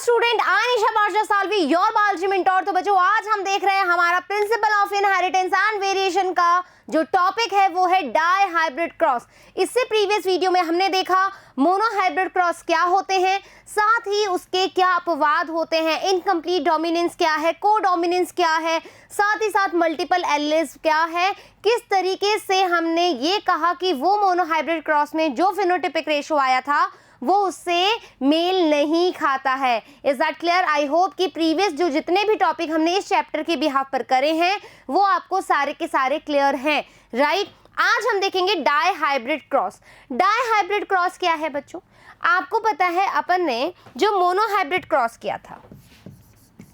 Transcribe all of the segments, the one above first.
Student, I Nisha Paraja Salvi, your biology mentor. तो बच्चों, आज हम देख रहे हैं हमारा principle of inheritance and variation का जो टॉपिक है वो है डाई हाइब्रिड क्रॉस। इससे प्रीवियस वीडियो में हमने देखा मोनो हाइब्रिड क्रॉस क्या होते हैं, साथ ही उसके क्या अपवाद होते हैं, इनकम्प्लीट डोमिनेंस क्या है, को डोमिनेंस क्या है, साथ ही साथ मल्टीपल एलील्स क्या है, किस तरीके से हमने ये कहा कि वो मोनो हाइब्रिड क्रॉस में जो फिनोटाइपिक रेशो आया था वो उससे मेल नहीं खाता है। Is that clear? I hope कि प्रीवियस जो जितने भी टॉपिक हमने इस चैप्टर के बिहाफ पर करे हैं वो आपको सारे के सारे क्लियर हैं, राइट? आज हम देखेंगे dihybrid cross. Dihybrid cross क्या है बच्चों? आपको पता है अपन ने जो मोनो हाइब्रिड क्रॉस किया था,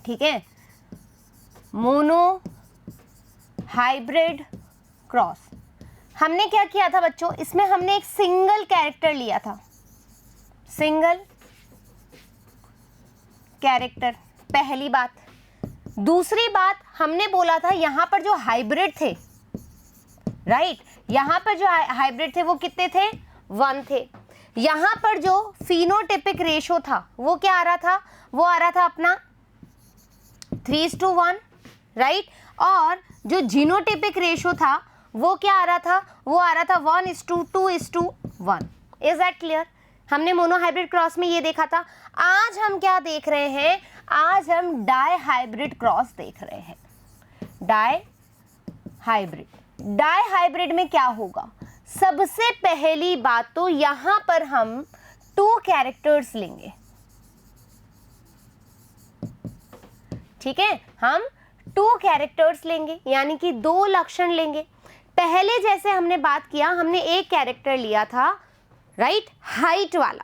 ठीक है, मोनो हाइब्रिड क्रॉस हमने क्या किया था बच्चों? इसमें हमने एक सिंगल कैरेक्टर लिया था, सिंगल कैरेक्टर, पहली बात। दूसरी बात, हमने बोला था यहां पर जो हाइब्रिड थे, राइट, यहां पर जो हाइब्रिड थे वो कितने थे? 1 थे। यहां पर जो फिनोटाइपिक रेशो था वो क्या आ रहा था? वो आ रहा था अपना 3:1, राइट? और जो जीनोटाइपिक रेशो था वो क्या आ रहा था? वो आ रहा था 1:2:1। Is that clear? हमने मोनो हाइब्रिड क्रॉस में ये देखा था। आज हम क्या देख रहे हैं? आज हम डाई हाइब्रिड क्रॉस देख रहे हैं। डाई हाइब्रिड में क्या होगा? सबसे पहली बात तो यहां पर हम 2 कैरेक्टर्स लेंगे, ठीक है, हम 2 कैरेक्टर्स लेंगे, यानी कि 2 लक्षण लेंगे। पहले जैसे हमने बात किया, हमने एक कैरेक्टर लिया था, राइट, हाइट वाला,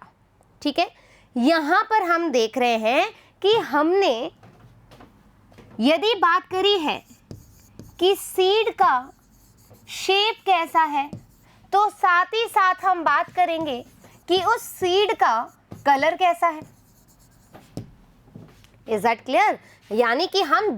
ठीक है। यहां पर हम देख रहे हैं कि हमने यदि बात करी है कि सीड का शेप कैसा है, तो साथ ही साथ हम बात करेंगे कि उस सीड का कलर कैसा है। Is that clear? यानी कि हम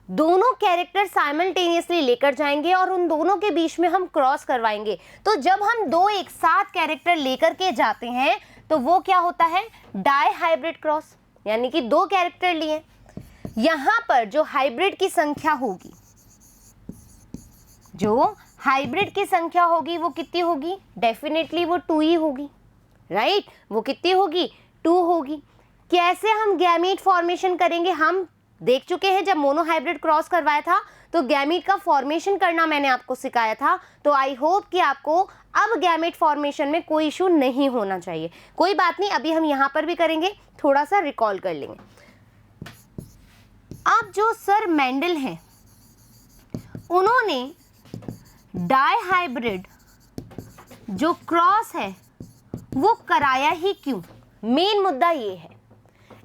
दोनों कैरेक्टर साइमल्टेनियसली लेकर जाएंगे और उन दोनों के बीच में हम क्रॉस करवाएंगे। तो जब हम 2 एक साथ कैरेक्टर लेकर के जाते हैं तो वो क्या होता है? डाई हाइब्रिड क्रॉस, यानी कि 2 कैरेक्टर लिए। यहां पर जो हाइब्रिड की संख्या होगी, जो हाइब्रिड की संख्या होगी वो कितनी होगी? डेफिनेटली वो 2 ही होगी, राइट? वो कितनी होगी? 2 होगी। कैसे हम गैमीट फॉर्मेशन करेंगे? हम देख चुके हैं, जब मोनो हाइब्रिड क्रॉस करवाया था तो गैमीट का फॉर्मेशन करना मैंने आपको सिखाया था। तो आई होप कि आपको अब गैमीट फॉर्मेशन में कोई इशू नहीं होना चाहिए। कोई बात नहीं, अभी हम यहां पर भी करेंगे, थोड़ा सा रिकॉल कर लेंगे। अब जो सर मेंडल हैं, उन्होंने डाई हाइब्रिड जो क्रॉस है वो कराया ही क्यों? मेन मुद्दा ये है,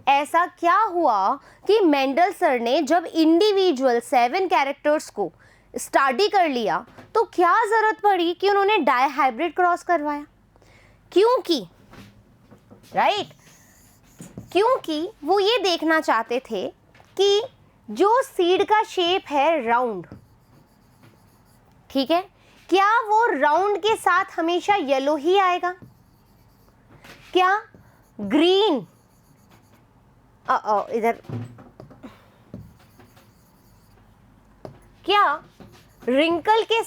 ऐसा क्या हुआ कि मेंडल सर ने जब इंडिविजुअल 7 कैरेक्टर्स को स्टडी कर लिया तो क्या जरूरत पड़ी कि उन्होंने डाई हाइब्रिड क्रॉस करवाया? क्योंकि राइट, क्योंकि वो ये देखना चाहते थे कि जो सीड का शेप है राउंड, ठीक है, क्या वो राउंड के साथ हमेशा येलो ही आएगा? क्या ग्रीन इधर, क्या रिंकल के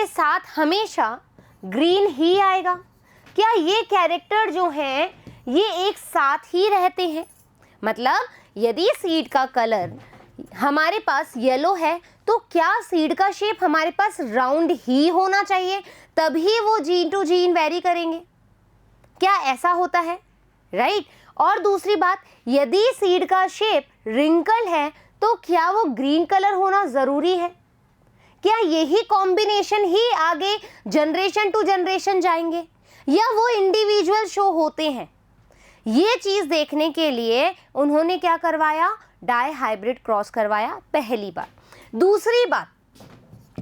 साथ हमेशा ग्रीन ही आएगा? क्या ये कैरेक्टर जो हैं ये एक साथ ही रहते हैं? मतलब यदि सीड का कलर हमारे पास येलो है तो क्या सीड का शेप हमारे पास राउंड ही होना चाहिए, तभी वो जीन टू जीन वेरी करेंगे? क्या ऐसा होता है? राइट। और दूसरी बात, यदि सीड का शेप रिंकल है तो क्या वो ग्रीन कलर होना जरूरी है? क्या यही कॉम्बिनेशन ही आगे जनरेशन टू जनरेशन जाएंगे या वो इंडिविजुअल शो होते हैं? ये चीज देखने के लिए उन्होंने क्या करवाया? डाई हाइब्रिड क्रॉस करवाया, पहली बात। दूसरी बात,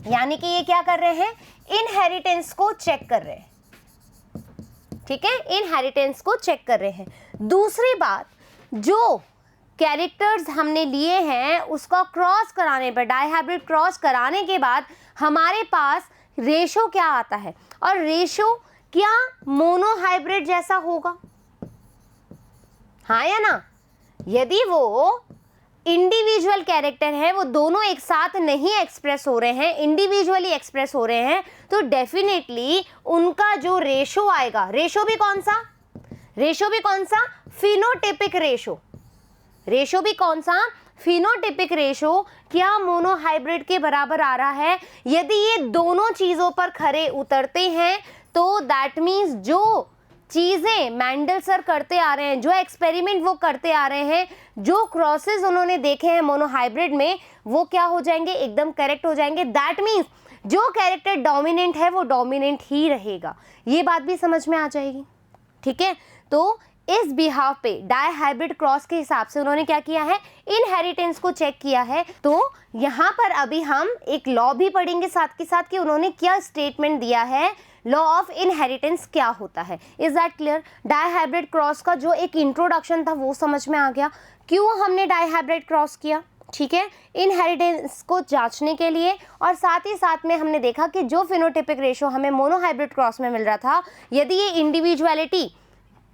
यानी कि ये क्या कर रहे हैं? इनहेरिटेंस को चेक कर रहे हैं, ठीक है, इनहेरिटेंस को चेक कर रहे हैं। दूसरी बात, जो कैरेक्टर्स हमने लिए हैं उसका क्रॉस कराने पर, डाई हाइब्रिड क्रॉस कराने के बाद हमारे पास रेशो क्या आता है, और रेशो क्या मोनो हाइब्रिड जैसा होगा? हाँ या ना? यदि वो इंडिविजुअल कैरेक्टर है, वो दोनों एक साथ नहीं एक्सप्रेस हो रहे हैं, इंडिविजुअली एक्सप्रेस हो रहे हैं, तो डेफिनेटली उनका जो रेशो आएगा, रेशो भी कौन सा, फिनोटिपिक रेशो। रेशो भी कौन सा, फिनोटिपिक रेशो। क्या मोनोहाइब्रिड के बराबर आ रहा है? यदि ये दोनों चीजों पर खरे उतरते हैं तो दैट मीन्स जो चीजें मेंडल सर करते आ रहे हैं, जो एक्सपेरिमेंट वो करते आ रहे हैं, जो क्रॉसेस उन्होंने देखे हैं मोनोहाइब्रिड में, वो क्या हो जाएंगे, एकदम करेक्ट हो जाएंगे। दैट मीन्स जो कैरेक्टर डोमिनेंट है वो डोमिनेंट ही रहेगा। ये बात भी समझ में आ जाएगी, ठीक है। तो इस बिहाफ पे डाई-हाइब्रिड क्रॉस के हिसाब से उन्होंने क्या किया है, इनहेरिटेंस को चेक किया है। तो यहाँ पर अभी हम एक लॉ भी पढ़ेंगे साथ के साथ कि उन्होंने क्या स्टेटमेंट दिया है, लॉ ऑफ इनहेरिटेंस क्या होता है। Is that clear? Die-hybrid cross का जो एक इंट्रोडक्शन था वो समझ में आ गया, क्यों हमने डाई-हाइब्रिड क्रॉस किया, ठीक है, इनहेरिटेंस को जांचने के लिए। और साथ ही साथ में हमने देखा कि जो फिनोटिपिक रेशो हमें मोनोहाइब्रिड क्रॉस में मिल रहा था, यदि ये इंडिविजुअलिटी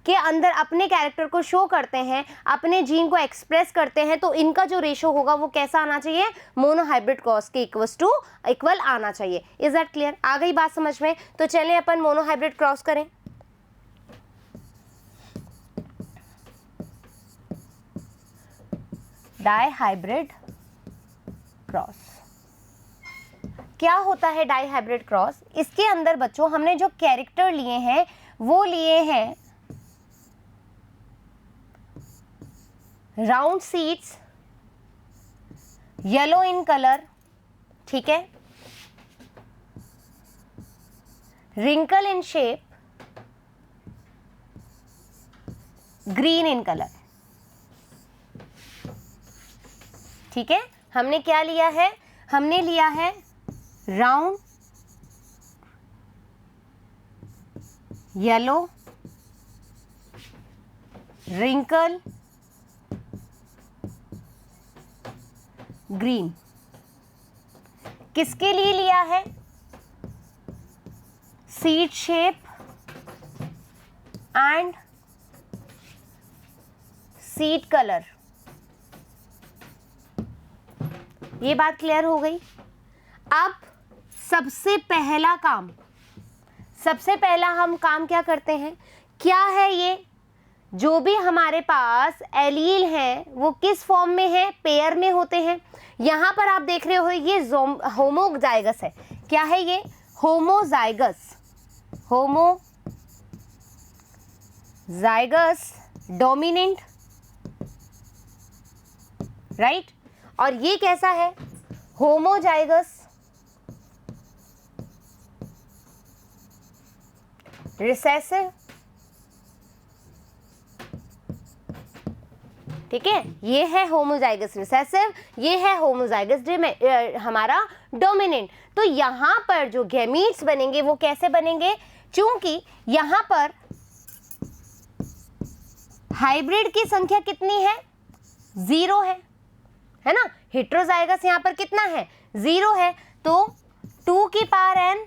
के अंदर अपने कैरेक्टर को शो करते हैं, अपने जीन को एक्सप्रेस करते हैं, तो इनका जो रेशो होगा वो कैसा आना चाहिए, मोनोहाइब्रिड क्रॉस के इक्वल आना चाहिए। Is that clear? आ गई बात समझ में? तो चलें अपन मोनोहाइब्रिड क्रॉस करें। डाई-हाइब्रिड क्रॉस क्या होता है? डाई-हाइब्रिड क्रॉस, इसके अंदर बच्चों हमने जो कैरेक्टर लिए हैं वो लिए हैं round seeds, yellow in colour, ठीक है, wrinkle in shape, green in colour, ठीक है। हमने क्या लिया है, हमने लिया है राउंड, येलो, रिंकल, ग्रीन। किसके लिए लिया है? Seed shape and seed colour. ये बात क्लियर हो गई। अब सबसे पहला हम काम क्या करते हैं, क्या है ये, जो भी हमारे पास एलील हैं वो किस फॉर्म में है, पेयर में होते हैं। यहां पर आप देख रहे हो ये होमोजाइगस है। क्या है ये? Homozygous dominant, right. और ये कैसा है? होमोजाइगस रिसेसिव, ठीक है। ये है होमोजाइगस रिसेसिव, ये है होमोजाइगस हमारा डोमिनेंट। तो यहाँ पर जो गैमीट्स बनेंगे वो कैसे बनेंगे? चूंकि यहाँ पर हाइब्रिड की संख्या कितनी है? 0 है ना। हेट्रोजाइगस यहाँ पर कितना है? 0 है। तो 2 की पावर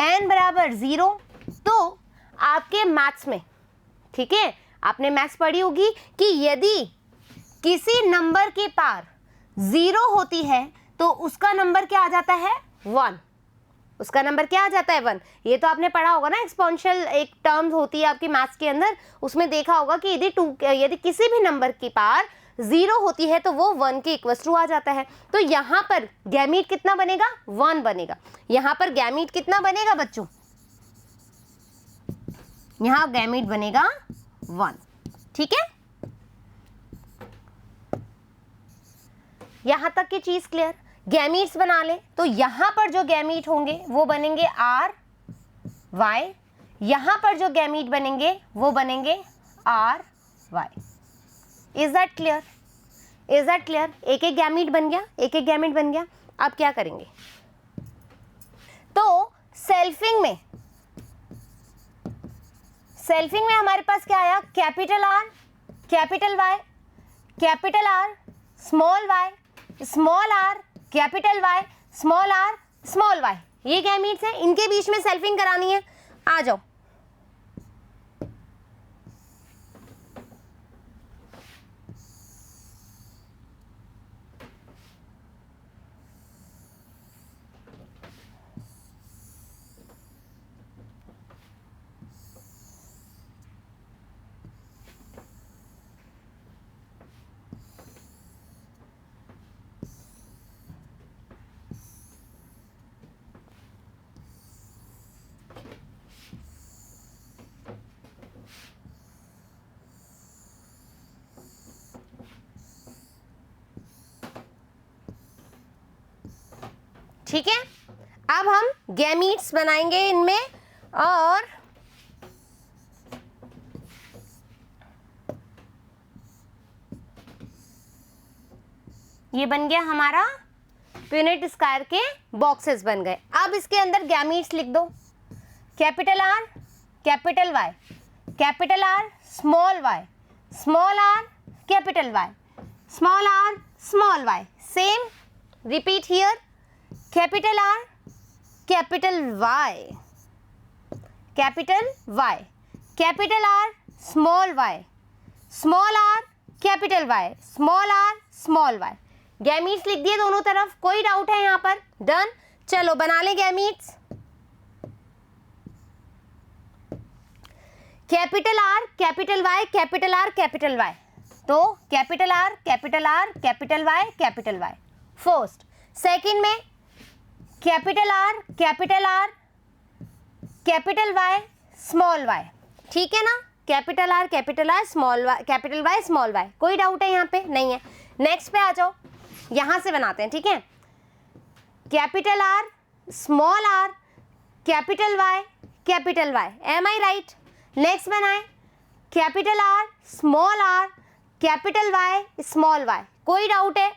n बराबर 0। तो आपके मैथ्स में, ठीक है, आपने मैथ्स पढ़ी होगी कि यदि किसी नंबर की पावर 0 होती है तो उसका नंबर क्या आ जाता है? 1। उसका नंबर क्या आ जाता है? 1। ये तो आपने पढ़ा होगा ना, एक्सपोनेंशियल एक टर्म होती है आपकी मैथ्स के अंदर, उसमें देखा होगा कि यदि किसी भी नंबर की पावर 0 होती है तो वो 1 के इक्वल टू आ जाता है। तो यहाँ पर गैमीट कितना बनेगा? 1 बनेगा। यहाँ पर गैमीट कितना बनेगा बच्चों? यहाँ गैमीट बनेगा 1, ठीक है। यहां तक की चीज क्लियर। गैमीट्स बना ले तो यहां पर जो गैमीट होंगे वो बनेंगे RY, यहां पर जो गैमीट बनेंगे वो बनेंगे RY। Is that clear? एक एक गैमीट बन गया। अब क्या करेंगे? तो सेल्फिंग में हमारे पास क्या आया? Capital R, capital Y, capital R, small y, small r, capital Y, small r, small y। ये गैमीट्स हैं, इनके बीच में सेल्फिंग करानी है। आ जाओ। ठीक है। अब हम गैमीट्स बनाएंगे इनमें, और ये बन गया हमारा प्यूनेट स्क्वायर के बॉक्सेस बन गए। अब इसके अंदर गैमीट्स लिख दो, capital R capital Y, capital R small Y, small R capital Y, small R small Y. Same repeat here, capital R capital Y, capital Y, capital R small Y, small R capital Y, small R small Y. Gametes लिख दिए दोनों तरफ, कोई doubt है यहाँ पर? Done. चलो बना लें gametes. Capital R capital Y, capital R capital Y, तो capital R capital Y capital Y first. Second में capital R capital Y small Y, ठीक है ना? Capital R small Y, capital Y small Y. कोई doubt है यहाँ पे? नहीं है। नेक्स्ट पे आ जाओ, यहां से बनाते हैं, ठीक है। Capital R small R capital Y, am I right? Next बनाए capital R small R capital Y small Y. कोई डाउट है?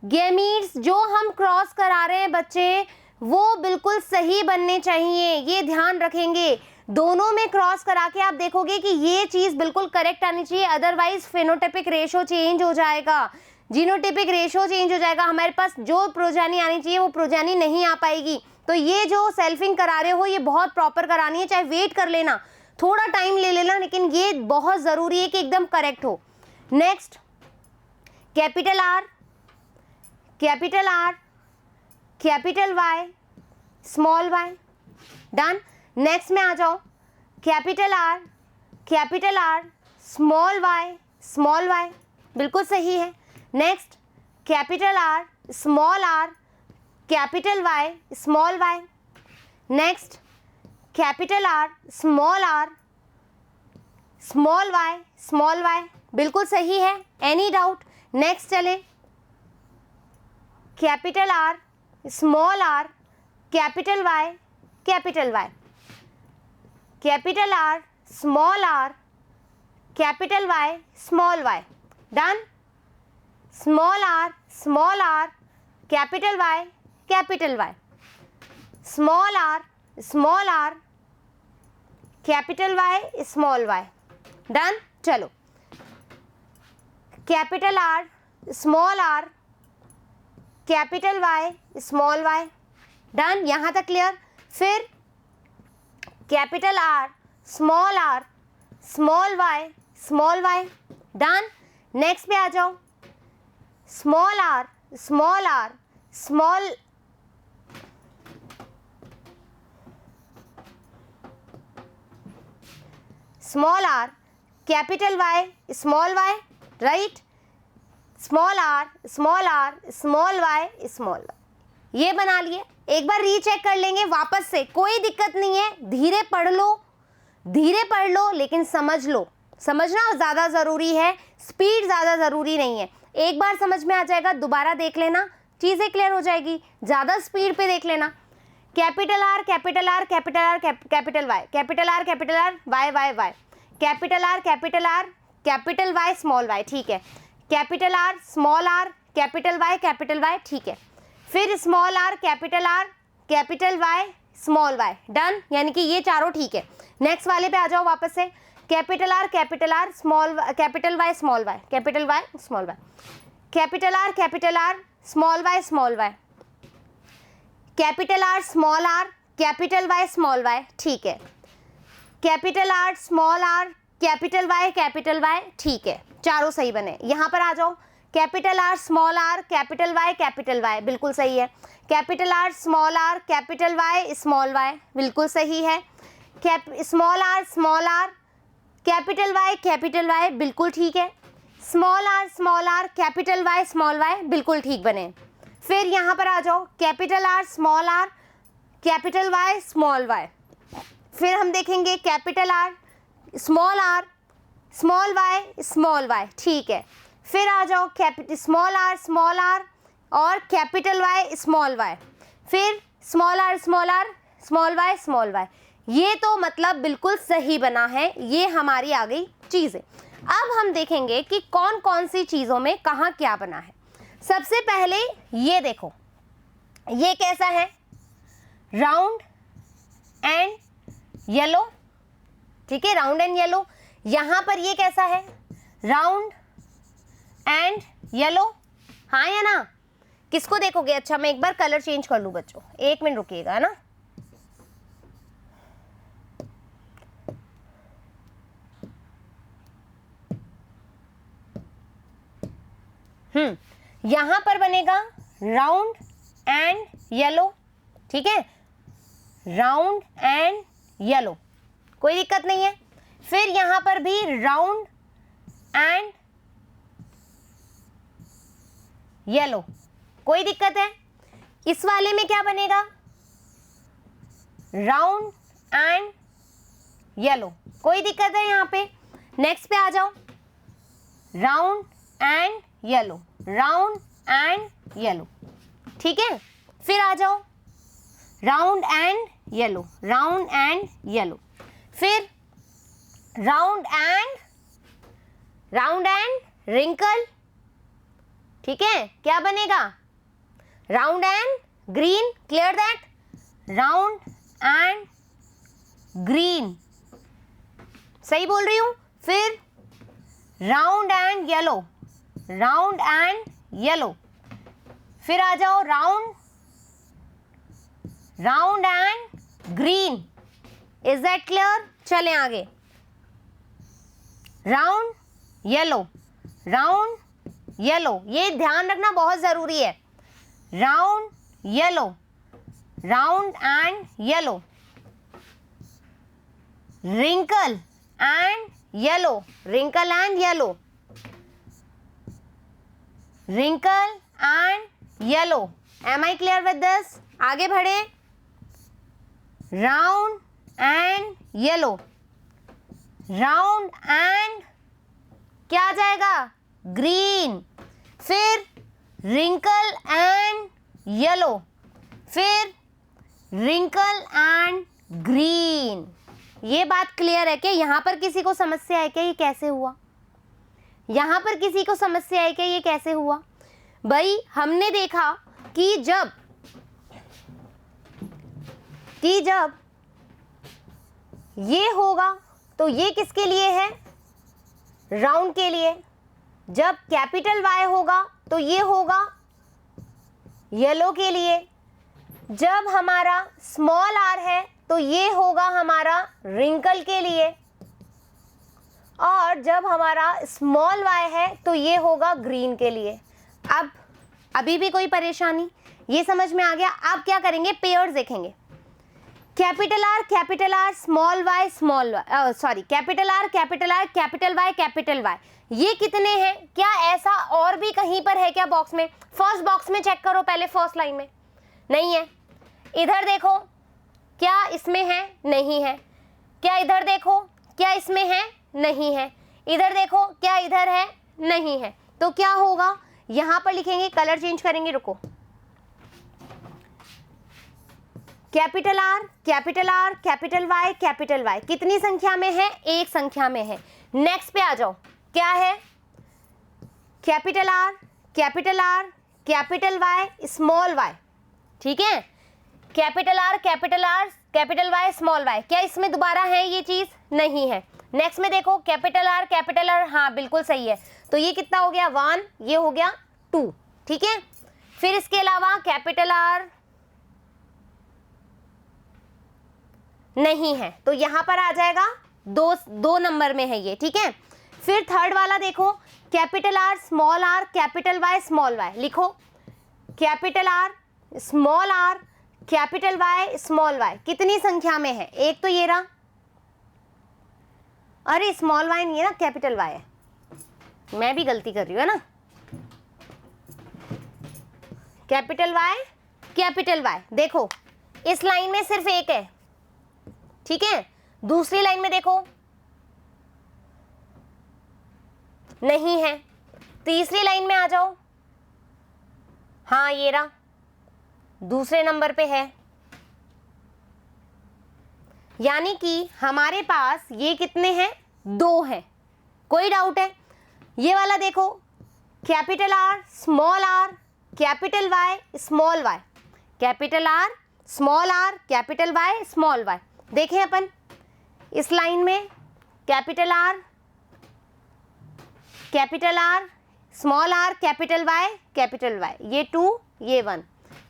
गैमीट्स जो हम क्रॉस करा रहे हैं बच्चे, वो बिल्कुल सही बनने चाहिए, ये ध्यान रखेंगे। दोनों में क्रॉस करा के आप देखोगे कि ये चीज़ बिल्कुल करेक्ट आनी चाहिए, अदरवाइज फेनोटाइपिक रेशो चेंज हो जाएगा, जीनोटाइपिक रेशो चेंज हो जाएगा। हमारे पास जो प्रोजानी आनी चाहिए वो प्रोजानी नहीं आ पाएगी। तो ये जो सेल्फिंग करा रहे हो ये बहुत प्रॉपर करानी है, चाहे वेट कर लेना, थोड़ा टाइम ले लेना, लेकिन ये बहुत ज़रूरी है कि एकदम करेक्ट हो। Next capital R capital Y small Y, done. Next में आ जाओ, कैपिटल आर स्मॉल वाई, बिल्कुल सही है। Next capital R capital Y small Y. Next capital R small Y, बिल्कुल सही है। Any doubt? नेक्स्ट चलें, capital R small R capital Y, capital Y, capital R small R capital Y small Y, done. Small R capital Y, small R capital Y small Y, done. चलो capital R capital Y small Y, done. यहाँ तक clear? फिर capital R small Y, done. Next पे आ जाओ, small R capital Y small Y, right? Small R small Y small Y, ये बना लिए। एक बार रीचेक कर लेंगे वापस से, कोई दिक्कत नहीं है। धीरे पढ़ लो लेकिन समझ लो, समझना ज़्यादा ज़रूरी है, स्पीड ज़्यादा ज़रूरी नहीं है। एक बार समझ में आ जाएगा, दोबारा देख लेना, चीज़ें क्लियर हो जाएगी। ज़्यादा स्पीड पे देख लेना। Capital R capital Y, Y, capital Y small Y, ठीक है। Capital R small R capital Y, ठीक है। फिर small R capital Y small Y, done. यानी कि ये चारों ठीक है। नेक्स्ट वाले पे आ जाओ वापस से, capital R capital Y small Y, capital Y small Y, capital R small Y small Y, capital R small R capital Y small Y, ठीक है। Capital R small R capital Y, ठीक है। चारों सही बने। यहाँ पर आ जाओ, capital R small R capital Y, बिल्कुल सही है। Capital R small R capital Y small Y, बिल्कुल सही है। स्मॉल आर कैपिटल वाई, बिल्कुल ठीक है। Small R capital Y small Y, बिल्कुल ठीक बने। फिर यहाँ पर आ जाओ, capital R small R capital Y small Y. फिर हम देखेंगे capital R small Y small Y, ठीक है। फिर आ जाओ स्मॉल आर और कैपिटल वाई स्मॉल वाई। फिर स्मॉल आर स्मॉल वाई, ये तो मतलब बिल्कुल सही बना है, ये हमारी आ गई चीज़ें। अब हम देखेंगे कि कौन कौन सी चीज़ों में कहाँ क्या बना है। सबसे पहले ये देखो, ये कैसा है, राउंड एंड येलो, ठीक है, राउंड एंड येलो। यहाँ पर ये कैसा है, राउंड एंड येलो, हाँ या ना, किसको देखोगे? अच्छा मैं एक बार कलर चेंज कर लूँ बच्चों, 1 मिनट रुकिएगा ना। यहां पर बनेगा राउंड एंड येलो, ठीक है, राउंड एंड येलो, कोई दिक्कत नहीं है। फिर यहां पर भी राउंड एंड येलो, कोई दिक्कत है। इस वाले में क्या बनेगा, राउंड एंड येलो, कोई दिक्कत है यहाँ पे। नेक्स्ट पे आ जाओ, round and yellow, round and yellow, ठीक है। फिर आ जाओ, round and yellow, round and yellow, फिर राउंड एंड रिंकल, ठीक है, क्या बनेगा, round and green, clear that, round and green, सही बोल रही हूं। फिर round and yellow, round and yellow, फिर आ जाओ round and green, is that clear. चलें आगे, राउंड येलो, ये ध्यान रखना बहुत जरूरी है, round yellow, round and yellow, wrinkle and yellow, wrinkle and yellow, wrinkle and yellow, am I clear with this. आगे बढ़े, round and yellow, round and क्या आ जाएगा, ग्रीन, फिर रिंकल एंड येलो, फिर रिंकल एंड ग्रीन। ये बात clear है कि यहां पर किसी को समस्या है कि ये कैसे हुआ, यहां पर किसी को समस्या है कि ये कैसे हुआ? भाई हमने देखा कि जब ये होगा तो ये किसके लिए है, राउंड के लिए। जब कैपिटल वाई होगा तो ये होगा येलो के लिए। जब हमारा स्मॉल आर है तो ये होगा हमारा रिंकल के लिए, और जब हमारा स्मॉल वाई है तो ये होगा ग्रीन के लिए। अब अभी भी कोई परेशानी, ये समझ में आ गया? आप क्या करेंगे, पेयर्स देखेंगे, capital R small Y sorry capital R capital Y, ये कितने हैं? क्या ऐसा और भी कहीं पर है क्या बॉक्स में? फर्स्ट बॉक्स में चेक करो पहले, फर्स्ट लाइन में नहीं है। इधर देखो, क्या इसमें है? नहीं है। क्या इधर देखो, क्या इसमें है? नहीं है। इधर देखो, क्या इधर है? नहीं है। तो क्या होगा, यहां पर लिखेंगे, कलर चेंज करेंगे, रुको, कैपिटल आर कैपिटल वाई कितनी संख्या में है? एक संख्या में है। नेक्स्ट पे आ जाओ, क्या है, capital R capital Y small Y, ठीक है, कैपिटल वाई स्मॉल वाई, क्या इसमें दोबारा है ये चीज? नहीं है। नेक्स्ट में देखो, कैपिटल आर, हाँ बिल्कुल सही है। तो ये कितना हो गया, 1, ये हो गया 2, ठीक है। फिर इसके अलावा कैपिटल आर नहीं है, तो यहां पर आ जाएगा 2 नंबर में है ये, ठीक है। फिर थर्ड वाला देखो, capital R capital Y small Y, लिखो capital R capital Y small Y कितनी संख्या में है? एक तो ये रहा, अरे स्मॉल वाई नहीं है ना, कैपिटल वाई है, मैं भी गलती कर रही हूँ ना, कैपिटल वाई। देखो इस लाइन में सिर्फ एक है, ठीक है। दूसरी लाइन में देखो नहीं है। तीसरी लाइन में आ जाओ, हाँ ये रहा, दूसरे नंबर पे है, यानी कि हमारे पास ये कितने हैं, 2 हैं। कोई डाउट है? ये वाला देखो, capital R small R capital Y small Y, capital R small R capital Y small Y. देखें अपन इस लाइन में capital R small R capital Y, ये 2 ये 1।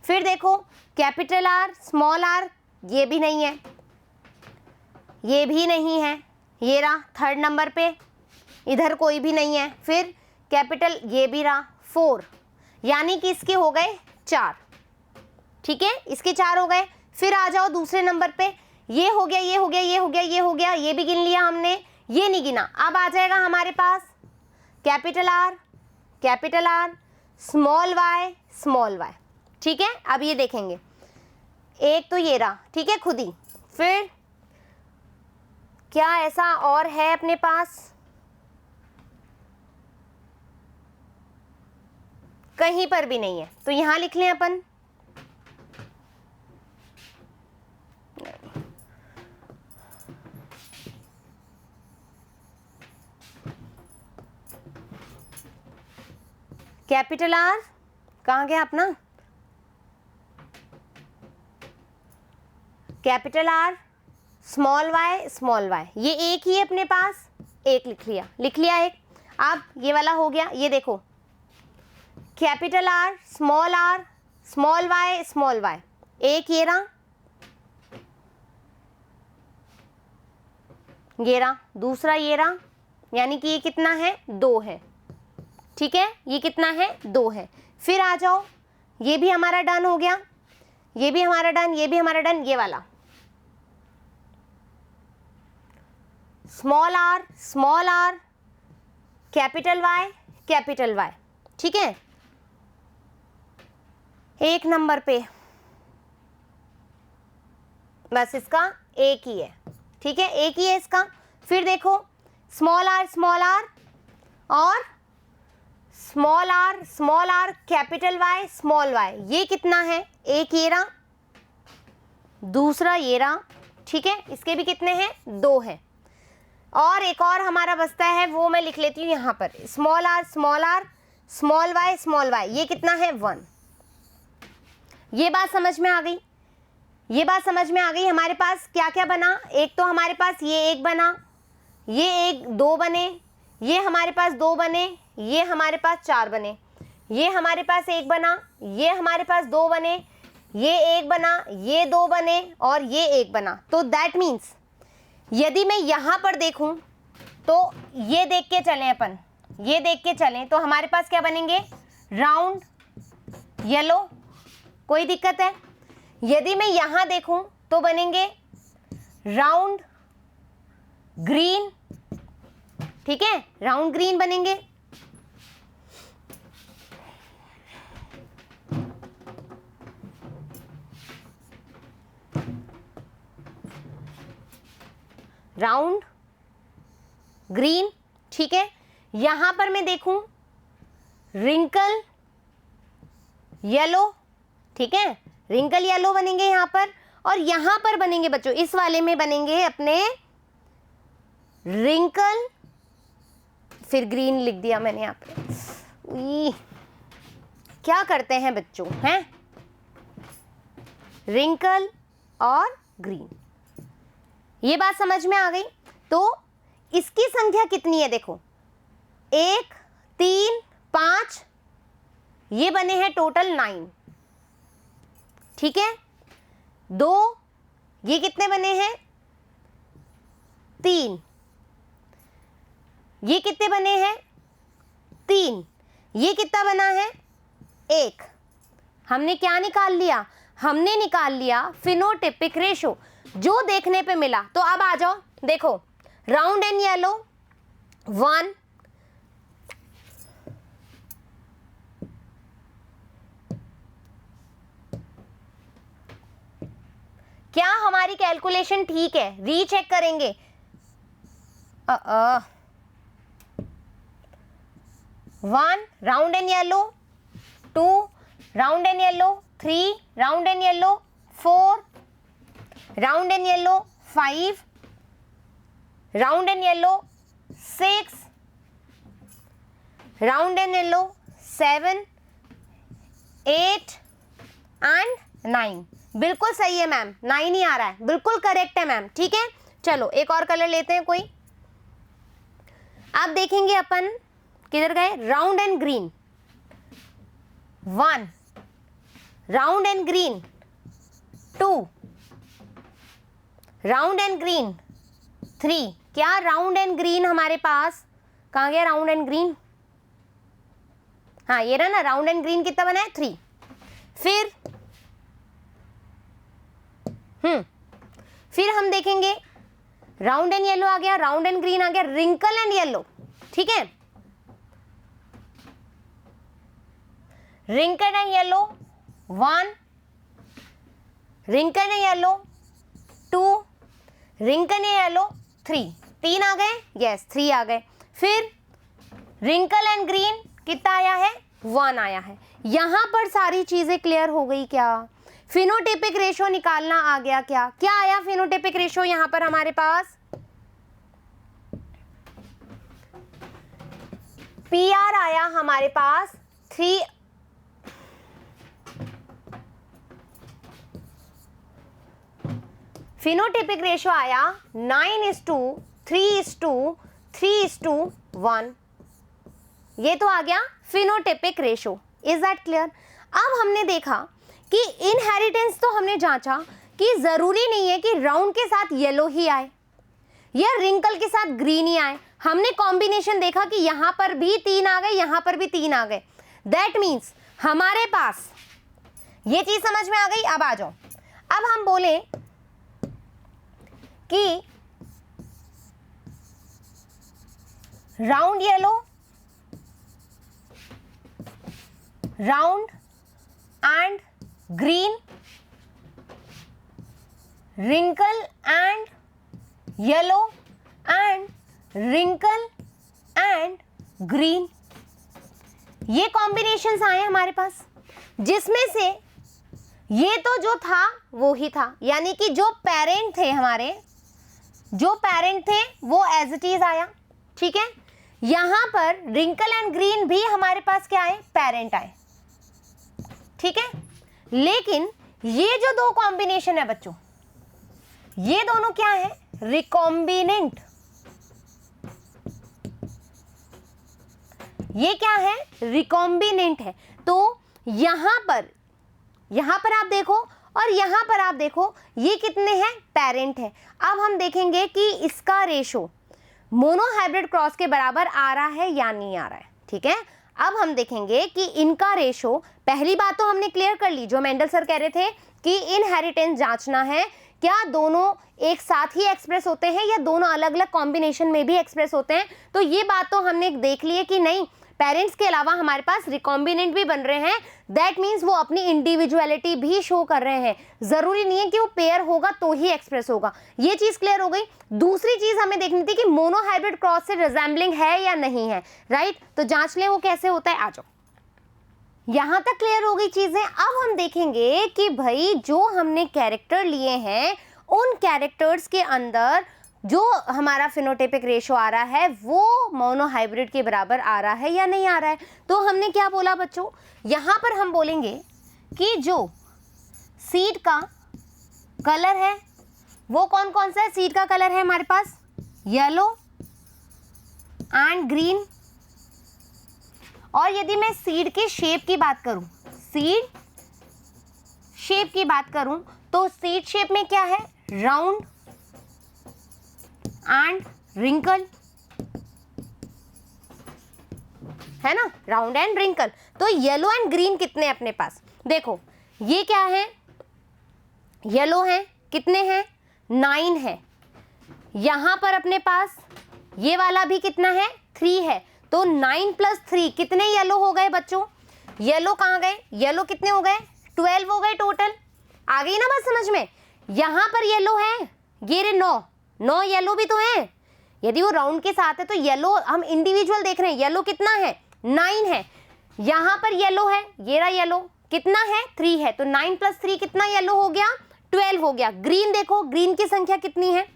फिर देखो कैपिटल आर स्मॉल आर, ये भी नहीं है, ये भी नहीं है, ये रहा थर्ड नंबर पे, इधर कोई भी नहीं है। फिर कैपिटल ये भी रहा 4, यानी कि इसके हो गए 4। ठीक है, इसके 4 हो गए। फिर आ जाओ दूसरे नंबर पे, ये हो गया, ये हो गया, ये हो गया, ये हो गया, ये भी गिन लिया हमने, ये नहीं गिना। अब आ जाएगा हमारे पास कैपिटल आर स्मॉल वाई। ठीक है, अब ये देखेंगे, एक तो ये रहा, ठीक है, खुद ही। फिर क्या ऐसा और है अपने पास? कहीं पर भी नहीं है, तो यहां लिख लें अपन, कैपिटल आर कहाँ गया अपना, कैपिटल आर स्मॉल वाई, ये एक ही है अपने पास, एक लिख लिया एक। अब ये वाला हो गया, ये देखो कैपिटल आर स्मॉल वाई, एक ये रहा, दूसरा ये रहा, यानी कि ये कितना है, 2 है। ठीक है, ये कितना है, 2 है। फिर आ जाओ, ये भी हमारा डन हो गया, ये भी हमारा डन, ये भी हमारा डन। ये वाला स्मॉल आर कैपिटल वाई, ठीक है, एक नंबर पे बस इसका एक ही है। ठीक है, एक ही है इसका। फिर देखो स्मॉल आर और small R capital Y small Y, ये कितना है, एक ये रहा, दूसरा ये रहा। ठीक है, इसके भी कितने हैं, 2 है। और एक और हमारा बचता है, वो मैं लिख लेती हूँ यहाँ पर, स्मॉल आर स्मॉल वाई, ये कितना है, 1। ये बात समझ में आ गई, हमारे पास क्या क्या बना। एक तो हमारे पास ये एक बना, ये एक 2 बने, ये हमारे पास 2 बने, ये हमारे पास 4 बने, ये हमारे पास 1 बना, ये हमारे पास 2 बने, ये 1 बना, ये 2 बने और ये 1 बना। तो दैट मीन्स यदि मैं यहाँ पर देखूँ तो ये देख के चलें अपन, ये देख के चलें तो हमारे पास क्या बनेंगे, राउंड येलो, कोई दिक्कत है। यदि मैं यहाँ देखूँ तो बनेंगे राउंड ग्रीन, ठीक है, राउंड ग्रीन बनेंगे। राउंड ग्रीन, ठीक है। यहां पर मैं देखूं रिंकल येलो, ठीक है, रिंकल येलो बनेंगे यहां पर। और यहां पर बनेंगे बच्चों, इस वाले में बनेंगे अपने रिंकल, फिर ग्रीन लिख दिया मैंने यहाँ पे। क्या करते हैं बच्चों, हैं, रिंकल और ग्रीन। ये बात समझ में आ गई। तो इसकी संख्या कितनी है, देखो 1 3 5, ये बने हैं टोटल 9, ठीक है। 2, ये कितने बने हैं 3, ये कितने बने हैं 3, ये कितना बना है 1। हमने क्या निकाल लिया, हमने निकाल लिया फिनोटिपिक रेशो, जो देखने पे मिला। तो अब आ जाओ, देखो राउंड एंड येलो 1, क्या हमारी कैलकुलेशन ठीक है, रीचेक करेंगे। 1 round and yellow, 2 round and yellow, 3, round and yellow 4, round and yellow 5, round and yellow 6, round and yellow 7, 8 and 9। बिल्कुल सही है मैम, 9 ही आ रहा है, बिल्कुल करेक्ट है मैम। ठीक है, चलो एक और कलर लेते हैं कोई। आप देखेंगे अपन किधर गए, round and green 1, round and green 2, round and green 3। क्या राउंड एंड ग्रीन हमारे पास कहाँ गया, राउंड एंड ग्रीन, हाँ ये रहा ना, राउंड एंड ग्रीन कितना बना है 3। फिर हम देखेंगे राउंड एंड येलो आ गया, राउंड एंड ग्रीन आ गया, रिंकल एंड येलो। ठीक है, wrinkle and yellow 1, wrinkle and yellow 2, wrinkle and yellow 3। 3 आ गए, यस 3 आ गए। फिर रिंकल एंड ग्रीन कितना आया है, 1 आया है। यहां पर सारी चीजें क्लियर हो गई क्या, फिनोटाइपिक रेशो निकालना आ गया क्या, क्या आया फिनोटाइपिक रेशो यहां पर हमारे पास, PR आया हमारे पास 3, फिनोटाइपिक रेशो आया 9:3:3:1। ये तो आ गया phenotypic ratio. Is that clear. अब हमने देखा कि इनहेरिटेंस तो हमने जांचा कि जरूरी नहीं है कि राउंड के साथ येलो ही आए या रिंकल के साथ ग्रीन ही आए। हमने कॉम्बिनेशन देखा कि यहां पर भी 3 आ गए, यहां पर भी 3 आ गए। दैट मीन्स हमारे पास ये चीज समझ में आ गई। अब आ जाओ, अब हम बोले कि round yellow, round and green, wrinkle and yellow and wrinkle and green, ये कॉम्बिनेशंस आए हमारे पास, जिसमें से ये तो जो था वो ही था, यानी कि जो पेरेंट थे हमारे, जो पेरेंट थे वो एज इट इज आया। ठीक है, यहां पर wrinkle एंड ग्रीन भी हमारे पास क्या आए, पेरेंट आए। ठीक है, लेकिन ये जो दो कॉम्बिनेशन है बच्चों, ये दोनों क्या है, रिकॉम्बिनेंट। ये क्या है, रिकॉम्बिनेंट है। तो यहां पर आप देखो और यहां पर आप देखो, ये कितने हैं, पेरेंट है। अब हम देखेंगे कि इसका रेशो मोनोहाइब्रिड क्रॉस के बराबर आ रहा है या नहीं आ रहा है। ठीक है, अब हम देखेंगे कि इनका रेशो, पहली बात तो हमने क्लियर कर ली, जो मेंडल सर कह रहे थे कि इनहेरिटेंस जांचना है, क्या दोनों एक साथ ही एक्सप्रेस होते हैं या दोनों अलग अलग कॉम्बिनेशन में भी एक्सप्रेस होते हैं। तो ये बात तो हमने देख ली है कि नहीं, पेरेंट्स के अलावा हमारे पास रिकॉम्बिनेंट भी बन रहे हैं। दैट मीन्स वो अपनी इंडिविजुअलिटी भी शो कर रहे हैं, जरूरी नहीं है कि वो पेयर होगा तो ही एक्सप्रेस होगा। ये चीज क्लियर हो गई। दूसरी चीज हमें देखनी थी कि मोनोहाइब्रिड क्रॉस से रिजेंबलिंग है या नहीं है, राइट। तो जांच लें वो कैसे होता है, आ जाओ। यहां तक क्लियर हो गई चीजें। अब हम देखेंगे कि भाई जो हमने कैरेक्टर लिए हैं, उन कैरेक्टर्स के अंदर जो हमारा फिनोटाइपिक रेशो आ रहा है वो मोनोहाइब्रिड के बराबर आ रहा है या नहीं आ रहा है। तो हमने क्या बोला बच्चों, यहां पर हम बोलेंगे कि जो सीड का कलर है वो कौन कौन सा है, सीड का कलर है हमारे पास येलो एंड ग्रीन। और यदि मैं सीड के शेप की बात करूं, सीड शेप की बात करूं, तो सीड शेप में क्या है, राउंड एंड रिंकल, है ना, राउंड एंड रिंकल। तो येलो एंड ग्रीन कितने अपने पास, देखो ये क्या है, येलो है, कितने हैं, 9 है। यहां पर अपने पास ये वाला भी कितना है, 3 है। तो 9 + 3 कितने येलो हो गए बच्चों, येलो कहां गए, येलो कितने हो गए, 12 हो गए टोटल। आ गई ना बात समझ में। यहां पर येलो है, ये रे 9 येलो भी तो है। यदि वो राउंड के साथ है तो येलो हम इंडिविजुअल देख रहे हैं, येलो कितना है, 9 है। यहां पर येलो है, ये रहा येलो कितना है 3 है, तो 9 प्लस 3 कितना येलो हो गया 12 हो गया। ग्रीन देखो, ग्रीन की संख्या कितनी है,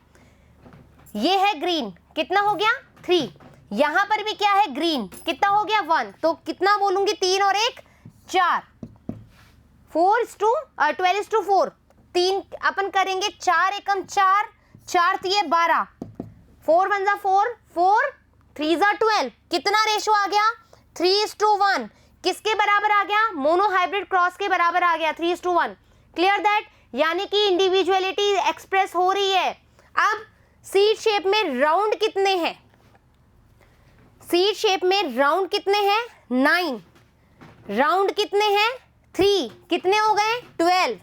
ये है ग्रीन, कितना हो गया 3। यहां पर भी क्या है ग्रीन, कितना हो गया 1, तो कितना बोलूंगी 3 और 1 4, 12:4, 3 अपन करेंगे 4 एकम 4, 4 3 12, 4 1 4, 4 3 12, कितना रेशो आ गया 3:1, किसके बराबर आ गया, मोनोहाइब्रिड क्रॉस के बराबर आ गया 3:1। क्लियर दैट, यानी कि इंडिविजुअलिटी एक्सप्रेस हो रही है। अब सीड शेप में राउंड कितने हैं, सीड शेप में राउंड कितने हैं 9, राउंड कितने हैं 3, कितने हो गए 12।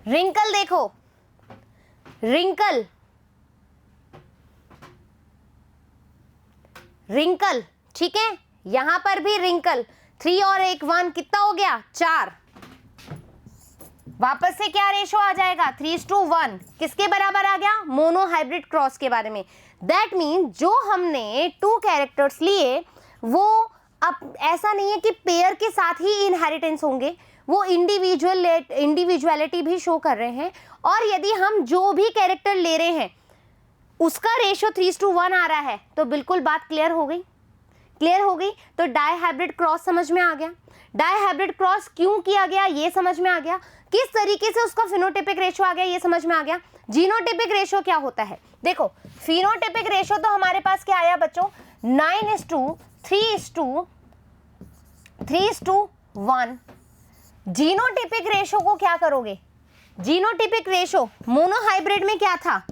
रिंकल देखो, रिंकल रिंकल, ठीक है, यहां पर भी रिंकल, 3 और 1 1, कितना हो गया 4। वापस से क्या रेशो आ जाएगा 3:1, किसके बराबर आ गया, मोनोहाइब्रिड क्रॉस के बारे में। दैट मीन जो हमने 2 कैरेक्टर्स लिए वो अब ऐसा नहीं है कि पेयर के साथ ही इनहेरिटेंस होंगे, वो इंडिविजुअलिटी भी शो कर रहे हैं। और यदि हम जो भी कैरेक्टर ले रहे हैं उसका रेशो 3:1 आ रहा है, तो बिल्कुल बात क्लियर हो गई, क्लियर हो गई। तो डाई हाइब्रिड क्रॉस समझ में आ गया, डाई हाइब्रिड क्रॉस क्यों किया गया ये समझ में आ गया, किस तरीके से उसका फिनोटिपिक रेशो आ गया ये समझ में आ गया। जीनोटिपिक रेशो क्या होता है, देखो फिनोटिपिक रेशो तो हमारे पास क्या आया बच्चों 9:3:1। जीनोटिपिक रेशो को क्या करोगे, जीनोटिपिक रेशो मोनोहाइब्रिड में क्या था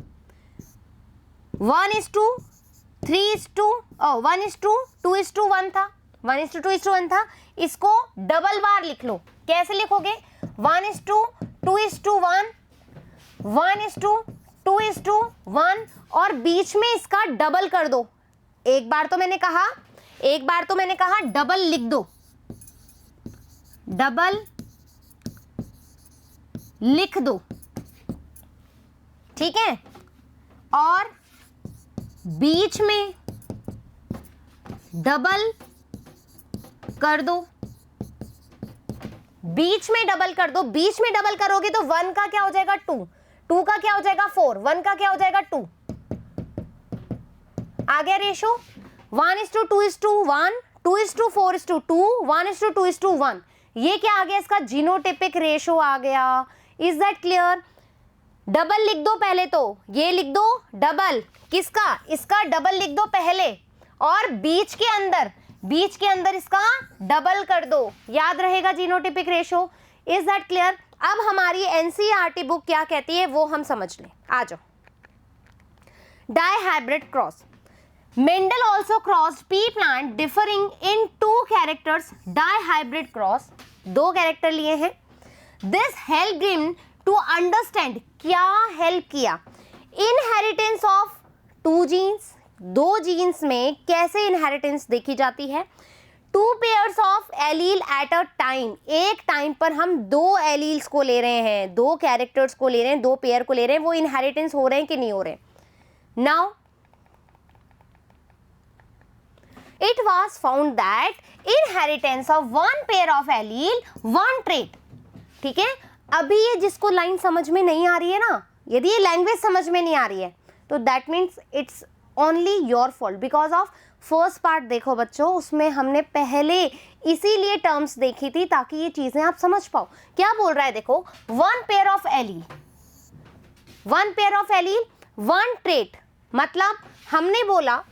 1:2:1 था, 1:2:1 था। इसको डबल बार लिख लो, कैसे लिखोगे 1:2:1, 1:2:1 और बीच में इसका डबल कर दो। एक बार तो मैंने कहा डबल लिख दो, डबल लिख दो, ठीक है, और बीच में डबल कर दो, बीच में डबल कर दो। बीच में डबल करोगे तो 1 का क्या हो जाएगा 2, 2 का क्या हो जाएगा 4, 1 का क्या हो जाएगा 2, आ गया रेशो 1:2:1, 2:4:2, 1:2:1। ये क्या आ गया, इसका जीनोटिपिक रेशो आ गया। Is that clear? डबल लिख दो पहले, तो ये लिख दो डबल, किसका, इसका डबल लिख दो पहले, और बीच के अंदर इसका डबल कर दो, याद रहेगा genotypic ratio. Is that clear? अब हमारी एनसीईआरटी बुक क्या कहती है वो हम समझ लें, आ जाओ। Dihybrid cross, Mendel also crossed pea plant differing in 2 characters. Dihybrid cross 2 character लिए हैं। This help him to understand, क्या हेल्प किया, इनहेरिटेंस ऑफ 2 जीन्स, 2 जीन्स में कैसे इनहेरिटेंस देखी जाती है। 2 pairs of allele at a time, एक टाइम पर हम 2 एलील्स को ले रहे हैं, 2 कैरेक्टर्स को ले रहे हैं, 2 पेयर को ले रहे हैं, वो इनहेरिटेंस हो रहे हैं कि नहीं हो रहे। Now it was found that inheritance of 1 pair of allele 1 trait, ठीक है। अभी ये जिसको लाइन समझ में नहीं आ रही है ना, यदि ये लैंग्वेज समझ में नहीं आ रही है तो that means it's only your fault because of first part. देखो बच्चों, उसमें हमने पहले इसीलिए टर्म्स देखी थी ताकि ये चीजें आप समझ पाओ। क्या बोल रहा है देखो, 1 pair of allele, 1 pair of allele 1 trait, मतलब हमने बोला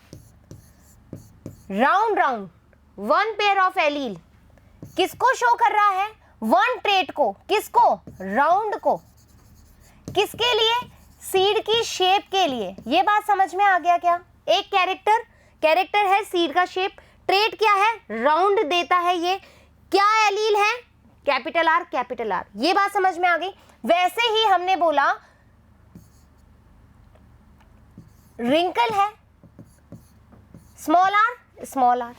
राउंड 1 पेयर ऑफ एलील किसको शो कर रहा है, 1 ट्रेट को, किसको, राउंड को, किसके लिए, सीड की शेप के लिए। ये बात समझ में आ गया क्या? एक कैरेक्टर है, सीड का शेप, ट्रेट क्या है, राउंड देता है। ये क्या एलील है, कैपिटल आर। ये बात समझ में आ गई। वैसे ही हमने बोला रिंकल है, स्मॉल आर,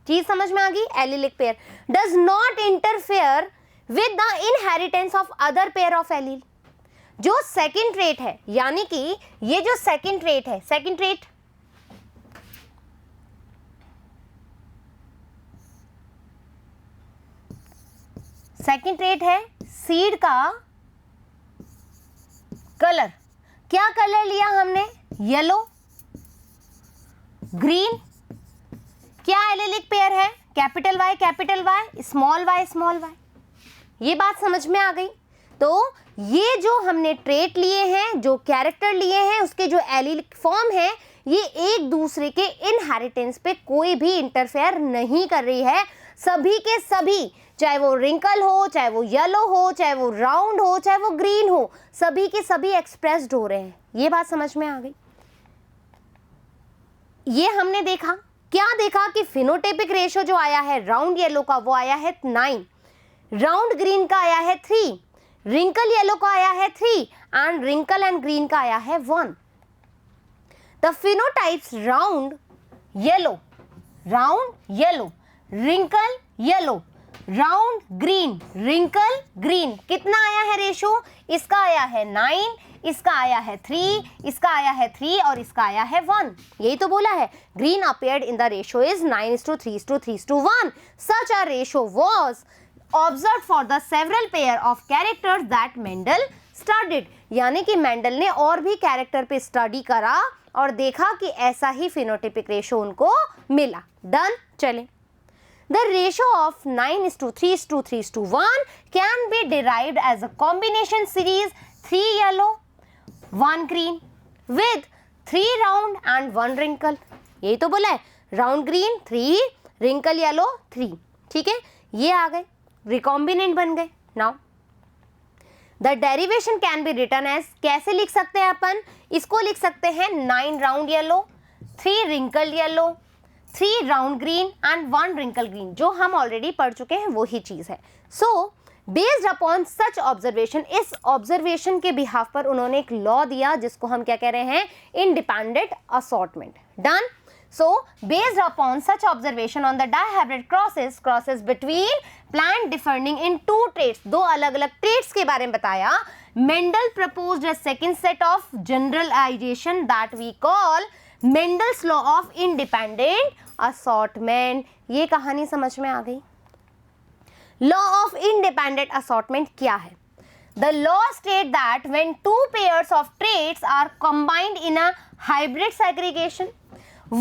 चीज समझ में आ गई। Allelic pair does not interfere with the inheritance of other pair of allele. जो सेकंड ट्रेट है, यानी कि ये जो सेकंड ट्रेट है, सेकंड ट्रेट सेकंड ट्रेट है सीड का कलर। क्या कलर लिया हमने? Yellow, green. क्या एलिलिक पेयर है? Capital Y, small Y. ये बात समझ में आ गई। तो ये जो हमने ट्रेट लिए हैं, जो कैरेक्टर लिए हैं, उसके जो एलिलिक फॉर्म है, ये एक दूसरे के इनहेरिटेंस पे कोई भी इंटरफेयर नहीं कर रही है। सभी के सभी, चाहे वो रिंकल हो, चाहे वो येलो हो, चाहे वो राउंड हो, चाहे वो ग्रीन हो, सभी के सभी एक्सप्रेस्ड हो रहे हैं। ये बात समझ में आ गई। ये हमने देखा। क्या देखा कि फिनोटाइपिक रेशियो जो आया है राउंड येलो का वो आया है 9, राउंड ग्रीन का आया है 3, रिंकल येलो का आया है 3 एंड रिंकल एंड ग्रीन का आया है 1। The phenotypes round yellow, wrinkle yellow, round green, wrinkle green. कितना आया है रेशो? इसका आया है 9, इसका आया है 3, इसका आया है 3 और इसका आया है 1। यही तो बोला है, green appeared in the ratio is 9:3:3:1. Such a ratio was observed for the several pair of characters that Mendel studied. यानी कि मेंडल ने और भी कैरेक्टर पे स्टडी करा और देखा कि ऐसा ही फिनोटाइपिक रेशो उनको मिला। डन। चले, the ratio of 9:3:3:1 can be derived as a combination series 3 yellow 1 green with 3 round and 1 wrinkle. यही तो बोला है, राउंड ग्रीन 3, रिंकल येलो 3। ठीक है, ये आ गए, रिकॉम्बिनेंट बन गए। Now the derivation can be written as, कैसे लिख सकते हैं अपन? इसको लिख सकते हैं 9 round yellow, 3 wrinkle yellow, 3 round green and 1 wrinkle green, जो हम ऑलरेडी पढ़ चुके हैं वही चीज है। So based upon such observation, इस ऑब्जर्वेशन के बिहाफ पर उन्होंने एक लॉ दिया जिसको हम क्या कह रहे हैं? Independent assortment. Done. So based upon such observation on the dihybrid crosses between plant differing in 2 traits, 2 अलग अलग ट्रेट्स के बारे में बताया, Mendel proposed a second set of generalisation that we call Mendel's law of independent assortment. ये कहानी समझ में आ गई। लॉ ऑफ इंडिपेंडेंट असॉर्टमेंट क्या है? The law state that when 2 pairs of traits are combined in a hybrid segregation,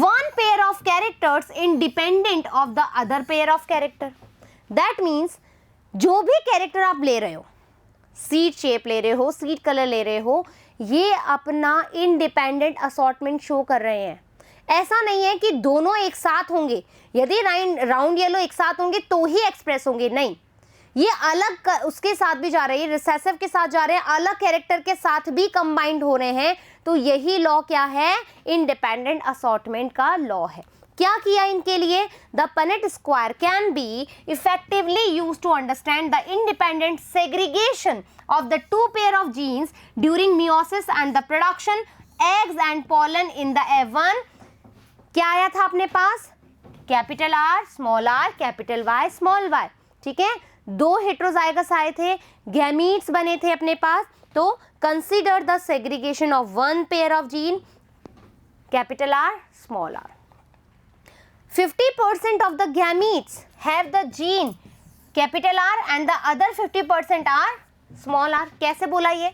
one pair of characters independent of the other pair of character. That means जो भी character आप ले रहे हो, seed shape ले रहे हो, सीड कलर ले रहे हो, ये अपना इंडिपेंडेंट असॉर्टमेंट शो कर रहे हैं। ऐसा नहीं है कि दोनों एक साथ होंगे, यदि राउंड येलो एक साथ होंगे तो ही एक्सप्रेस होंगे, नहीं, ये अलग उसके साथ भी जा रहे हैं, रिसेसिव के साथ जा रहे हैं, अलग कैरेक्टर के साथ भी कंबाइंड हो रहे हैं। तो यही लॉ क्या है? इंडिपेंडेंट असॉर्टमेंट का लॉ है। क्या किया इनके लिए? The Punnett square can be effectively use to understand the independent segregation of the 2 pair of genes during meiosis and the production eggs and pollen in the एवन। क्या आया था अपने पास? Capital R, small r, capital Y, small y। ठीक है, 2 heterozygous आए थे, गैमीट्स बने थे अपने पास। तो consider the segregation of 1 pair of gene, capital R, small r. 50% of the gametes have the gene capital R and the other 50% are small r. कैसे बोला ये?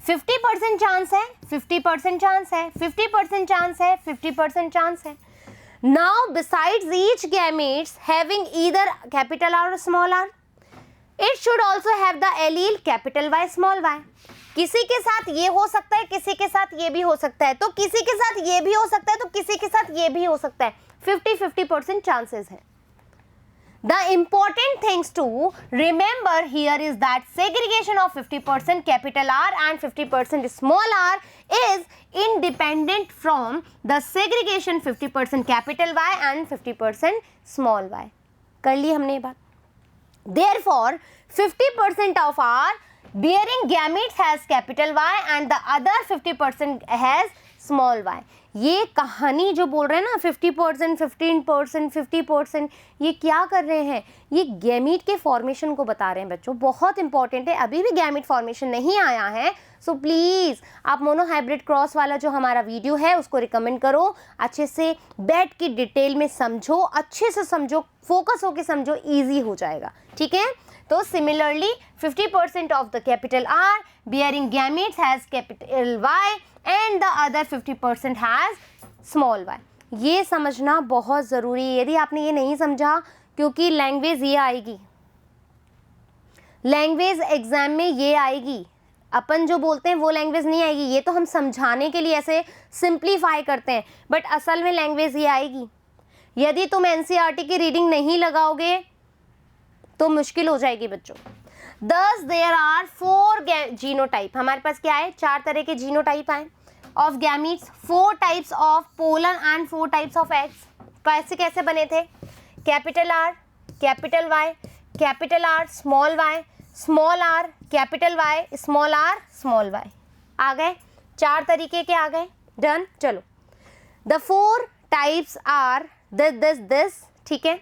फिफ्टी परसेंट चांस है, 50% चांस है, 50% चांस है, 50% चांस है। Now besides each gametes having either capital R और small r, it should also have the allele capital Y, small y। किसी के साथ ये हो सकता है, किसी के साथ ये भी हो सकता है, तो किसी के साथ ये भी हो सकता है, तो किसी के साथ ये भी हो सकता है। 50-50% चांसेस है। The important things to remember here is that segregation of 50% capital R and 50% small r is independent from the segregation 50% capital Y and 50% small y. कर ली हमने ये बात। Therefore, 50% of R bearing gametes has capital Y and the other 50% has small y. ये कहानी जो बोल रहे हैं ना 50%, 15%, 50%, ये क्या कर रहे हैं? ये गैमीट के फॉर्मेशन को बता रहे हैं बच्चों, बहुत इंपॉर्टेंट है। अभी भी गैमीट फॉर्मेशन नहीं आया है, सो प्लीज़ आप मोनोहाइब्रिड क्रॉस वाला जो हमारा वीडियो है उसको रिकमेंड करो, अच्छे से बैठ के डिटेल में समझो, अच्छे से समझो, फोकस होके समझो, ईजी हो जाएगा, ठीक है। तो similarly 50% of the capital R bearing gametes has capital Y and the other 50% has small Y. ये समझना बहुत ज़रूरी है। यदि आपने ये नहीं समझा, क्योंकि लैंग्वेज ये आएगी, लैंग्वेज एग्जाम में ये आएगी, अपन जो बोलते हैं वो लैंग्वेज नहीं आएगी। ये तो हम समझाने के लिए ऐसे सिंप्लीफाई करते हैं, बट असल में लैंग्वेज ये आएगी। यदि तुम एनसीईआरटी की रीडिंग नहीं लगाओगे तो मुश्किल हो जाएगी बच्चों। दस देयर आर 4 जीनोटाइप, हमारे पास क्या है, 4 तरह के जीनोटाइप आए of gametes, 4 types of pollen and 4 types of eggs. कैसे कैसे बने थे, capital R, capital Y, capital R, small Y, small R, capital Y, small R, small Y. आ गए 4 तरीके के, आ गए, डन। चलो, द 4 टाइप्स आर दिस, ठीक है।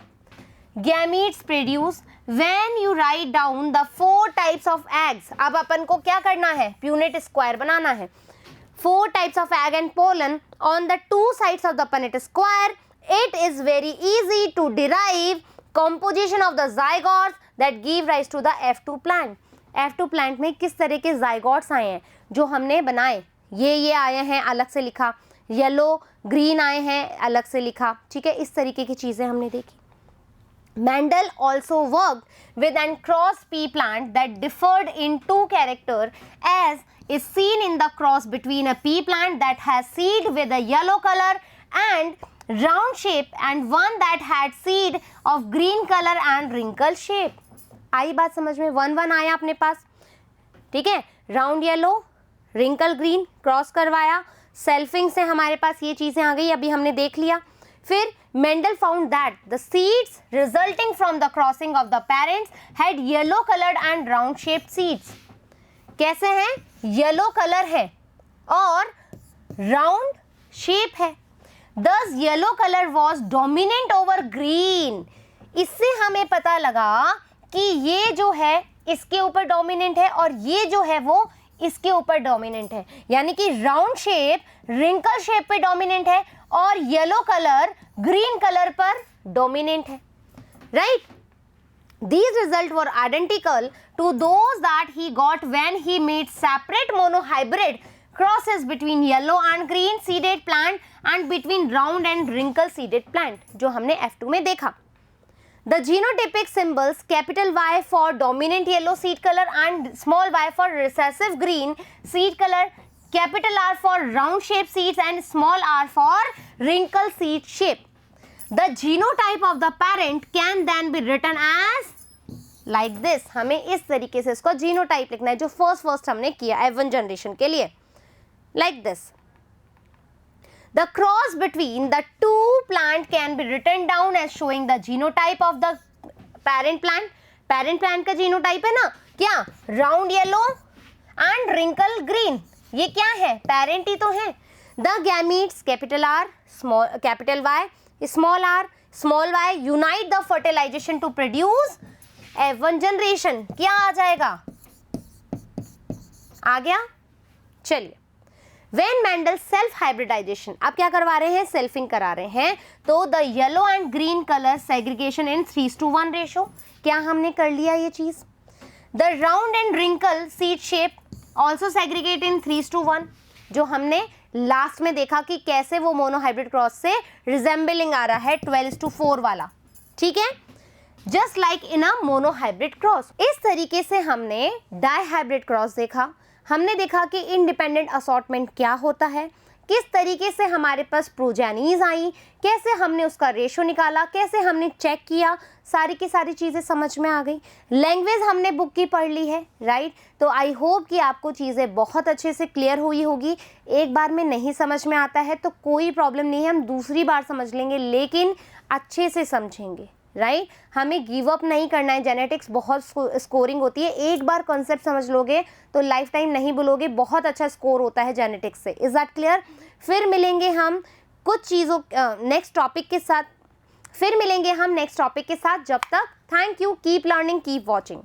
Gametes produce when you write down the 4 types of eggs. अब अपन को क्या करना है, प्यूनेट स्क्वायर बनाना है। 4 types of egg and pollen on the 2 sides of the Punnett square, it is very easy to derive composition of the zygotes that give rise to the F2 plant. F2 plant में किस तरह के zygotes आए हैं जो हमने बनाए, ये आए हैं, अलग से लिखा, येलो ग्रीन आए हैं, अलग से लिखा, ठीक है। इस तरीके की चीज़ें हमने देखी। Mendel also worked with and cross pea plant that differed in 2 character, as is seen in the cross between a pea plant that has seed with a yellow color and round shape and one that had seed of green color and wrinkle shape. आई बात समझ में, 1 आया अपने पास, ठीक है। Round yellow, wrinkle green cross करवाया, selfing से हमारे पास ये चीज़ें आ गई, अभी हमने देख लिया। फिर Mendel found that the seeds resulting from the crossing of the parents had yellow colored and round shaped seeds. कैसे हैं, येलो कलर है और राउंड शेप है। Thus yellow color was dominant over green. इससे हमें पता लगा कि ये जो है इसके ऊपर डोमिनेंट है और ये जो है वो इसके ऊपर डोमिनेंट है, यानी कि राउंड शेप रिंकल शेप पे डोमिनेंट है और येलो कलर ग्रीन कलर पर डोमिनेंट है, right. These results were identical to those that he got when he made separate monohybrid crosses between yellow and green seeded plant and between round and wrinkle seeded plant, जो हमने F2 में देखा। The genotypic symbols capital Y for dominant yellow seed color and small y for recessive green seed color, capital R for round shaped seeds and small r for wrinkle seed shape. The genotype of the parent can then be written as like this. हमें इस तरीके से इसको genotype लिखना है जो first हमने किया F1 जनरेशन के लिए, like this. The cross between the 2 plant can be written down as showing the genotype of the parent plant. Parent plant का genotype है ना, क्या, round yellow and wrinkle green. ये क्या है, parent ही तो है। The gametes capital R, small capital Y, small r, small y unite the fertilization to produce F1 generation. क्या आ जाएगा, आ गया। चलिए, When Mendel self hybridization, अब क्या करवा रहे हैं, सेल्फिंग करा रहे हैं, तो the yellow and green colour segregation in 3:1 ratio, क्या हमने कर लिया ये चीज। The round and wrinkle seed shape also segregate in 3:1, जो हमने लास्ट में देखा कि कैसे वो मोनोहाइब्रिड क्रॉस से रिजेंबलिंग आ रहा है 12:4 वाला, ठीक है, just like in a monohybrid cross. इस तरीके से हमने डाईहाइब्रिड क्रॉस देखा, हमने देखा कि इंडिपेंडेंट असॉर्टमेंट क्या होता है, किस तरीके से हमारे पास प्रोजेनीज आई, कैसे हमने उसका रेशो निकाला, कैसे हमने चेक किया, सारी की सारी चीज़ें समझ में आ गई। लैंग्वेज हमने बुक की पढ़ ली है, राइट। तो आई होप कि आपको चीज़ें बहुत अच्छे से क्लियर हुई होगी। एक बार में नहीं समझ में आता है तो कोई प्रॉब्लम नहीं है, हम दूसरी बार समझ लेंगे, लेकिन अच्छे से समझेंगे, राइट। हमें गिव अप नहीं करना है। जेनेटिक्स बहुत स्कोरिंग होती है, एक बार कॉन्सेप्ट समझ लोगे तो लाइफ टाइम नहीं भूलोगे, बहुत अच्छा स्कोर होता है जेनेटिक्स से। Is that clear. फिर मिलेंगे हम कुछ चीज़ों नेक्स्ट टॉपिक के साथ, जब तक thank you, keep learning, keep watching.